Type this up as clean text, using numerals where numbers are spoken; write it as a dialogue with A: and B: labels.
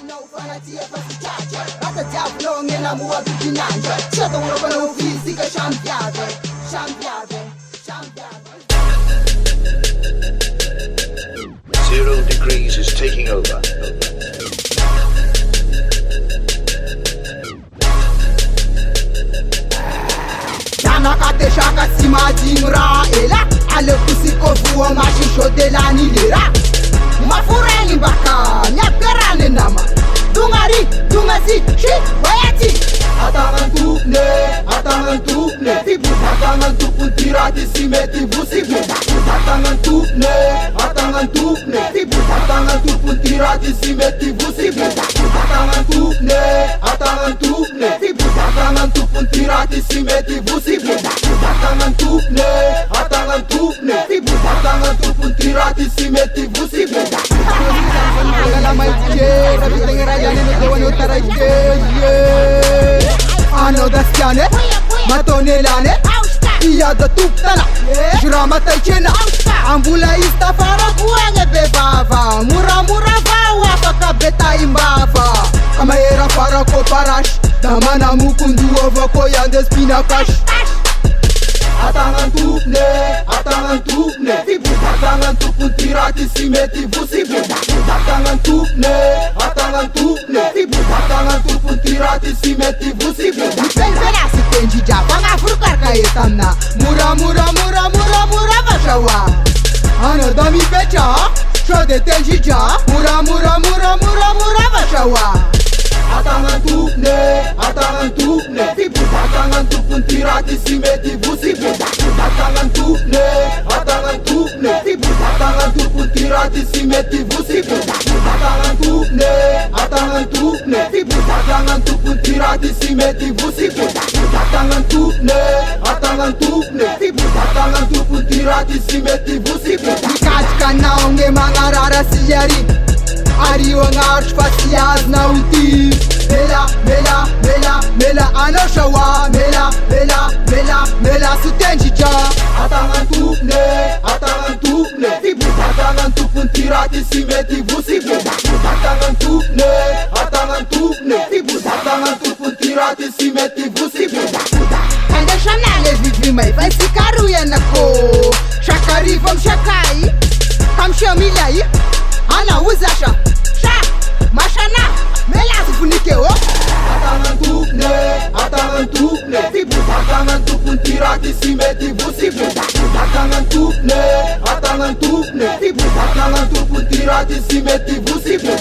A: não fanatia para se chacha. Rata diabo não é na moa do pinanja. Chata um roupa não física, champiada. Champiada, champiada.
B: 0 degrees is taking over.
A: Kate shaka sima dimra ela ale kusiko vuo mashisho de la nilera mafureni baka nyakarane nama dungasi shi wayati atangan tukne tibu atangan tukun tirati simeti busibu atangan tukne tibu atangan tukun tirati simeti busibu atangan tukne tibu atangan tukun tirati simeti busibu atangan tukne tibu atangan tukun tirati simeti busibu agala maike everything rayane no dewa no taraike ano daskiane matonelane iya da tuktana jurama taichena ambula istafara kuenge bebava mura vawa pakabeta imbava amaera para ko parash damana mukundu ovo ko yande spina kash atangan tukne tibu atangan tukun tirati simeti busibu atangan tukne tibu atangan tukun tirati simeti busibu pensera se tendi ja banga furkar kayetamna mura vashawa ana dami pecha shode tendi ja mura vashawa atangan tukne tibu atangan tukun tirati simeti busibu atangan tukne tibu atangan tukun tirati simeti busibu atangan tukne tibu atangan tukun tirati simeti busibu atangan tukne tibu atangan tukun tirati simeti busibu katika naonge mangarara siyari Ari wangash fasiaz na uti Mela ano shawa Mela sutenjija Atangan tukne Tibu atangan tukun tirati simeti busibu Atangan tukne Tibu atangan tukun tirati simeti busibu Kanda shanales vivri mai Vansi karu yanako Shakari vom shakai Kam shamilai Ana uzasha mashana mela sifunike o atangan tukne tibu atangan tukun tirati simeti busibu atangan tukne tibu atangan tukun tirati simeti busibu